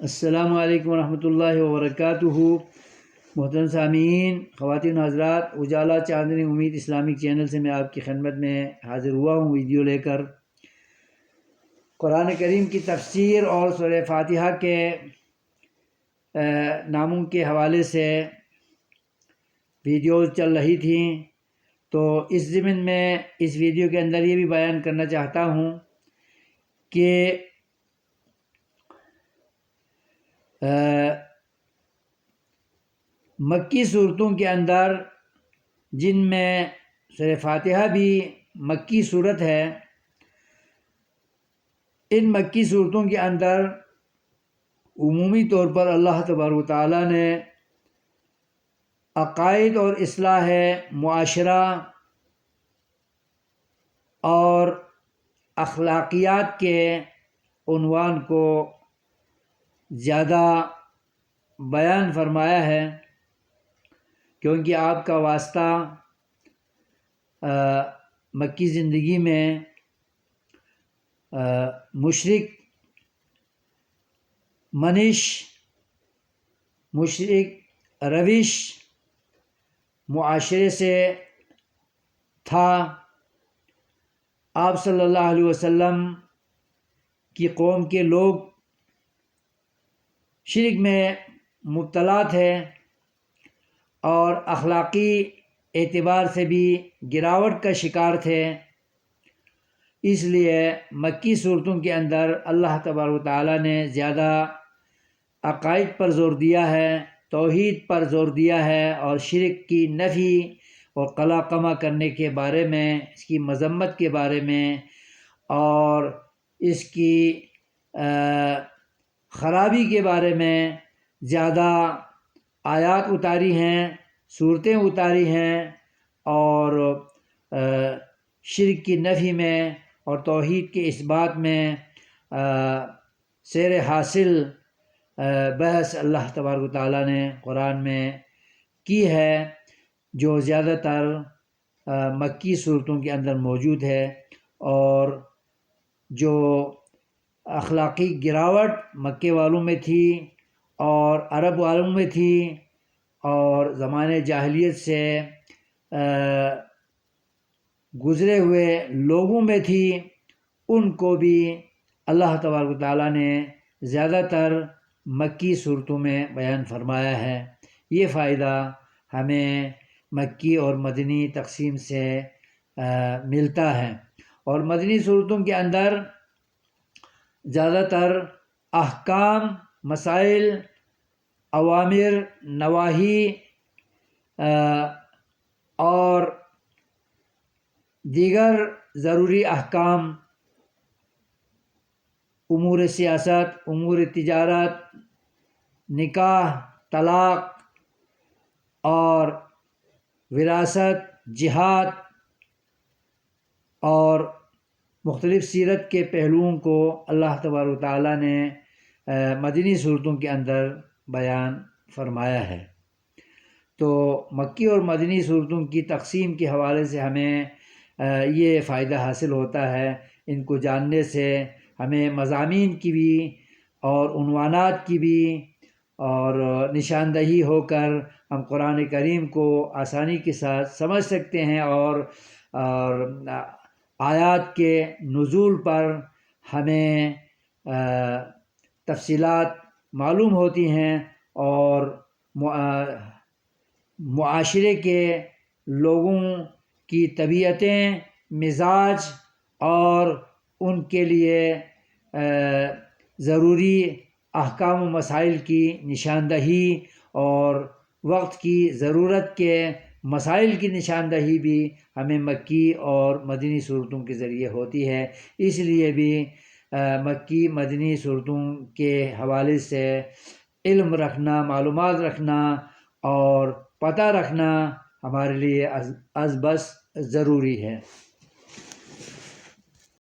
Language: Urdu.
السلام علیکم ورحمۃ اللہ وبرکاتہ۔ محترم سامعین، خواتین و حضرات، اجالا چاندنی امید اسلامک چینل سے میں آپ کی خدمت میں حاضر ہوا ہوں ویڈیو لے کر۔ قرآن کریم کی تفسیر اور سورہ فاتحہ کے ناموں کے حوالے سے ویڈیوز چل رہی تھیں، تو اس ضمن میں اس ویڈیو کے اندر یہ بھی بیان کرنا چاہتا ہوں کہ مکی صورتوں کے اندر، جن میں سورہ فاتحہ بھی مکی صورت ہے، ان مکی صورتوں کے اندر عمومی طور پر اللہ تبارک و تعالیٰ نے عقائد اور اصلاح معاشرہ اور اخلاقیات کے عنوان کو زیادہ بیان فرمایا ہے، کیونکہ آپ کا واسطہ مکی زندگی میں مشرک منش، مشرک روش معاشرے سے تھا۔ آپ صلی اللہ علیہ وسلم کی قوم کے لوگ شرک میں مبتلا تھے اور اخلاقی اعتبار سے بھی گراوٹ کا شکار تھے۔ اس لیے مکی صورتوں کے اندر اللہ تبارک و تعالیٰ نے زیادہ عقائد پر زور دیا ہے، توحید پر زور دیا ہے، اور شرک کی نفی اور قلع قمع کرنے کے بارے میں، اس کی مذمت کے بارے میں اور اس کی خرابی کے بارے میں زیادہ آیات اتاری ہیں، صورتیں اتاری ہیں، اور شرک کی نفی میں اور توحید کے اثبات میں سیر حاصل بحث اللہ تبارک و تعالیٰ نے قرآن میں کی ہے، جو زیادہ تر مکی صورتوں کے اندر موجود ہے، اور جو اخلاقی گراوٹ مکے والوں میں تھی اور عرب والوں میں تھی اور زمانے جاہلیت سے گزرے ہوئے لوگوں میں تھی، ان کو بھی اللہ تبارک و تعالیٰ نے زیادہ تر مکی صورتوں میں بیان فرمایا ہے۔ یہ فائدہ ہمیں مکی اور مدنی تقسیم سے ملتا ہے، اور مدنی صورتوں کے اندر زیادہ تر احکام، مسائل، اوامر، نواہی اور دیگر ضروری احکام، امور سیاست، امور تجارت، نکاح، طلاق اور وراثت، جہاد اور مختلف سیرت کے پہلوؤں کو اللہ تبارک و تعالیٰ نے مدنی صورتوں کے اندر بیان فرمایا ہے۔ تو مکی اور مدنی صورتوں کی تقسیم کے حوالے سے ہمیں یہ فائدہ حاصل ہوتا ہے۔ ان کو جاننے سے ہمیں مضامین کی بھی اور عنوانات کی بھی اور نشاندہی ہو کر ہم قرآن کریم کو آسانی کے ساتھ سمجھ سکتے ہیں، اور آیات کے نزول پر ہمیں تفصیلات معلوم ہوتی ہیں، اور معاشرے کے لوگوں کی طبیعتیں، مزاج اور ان کے لیے ضروری احکام و مسائل کی نشاندہی اور وقت کی ضرورت کے مسائل کی نشاندہی بھی ہمیں مکی اور مدنی صورتوں کے ذریعے ہوتی ہے۔ اس لیے بھی مکی مدنی صورتوں کے حوالے سے علم رکھنا، معلومات رکھنا اور پتہ رکھنا ہمارے لیے از بس ضروری ہے۔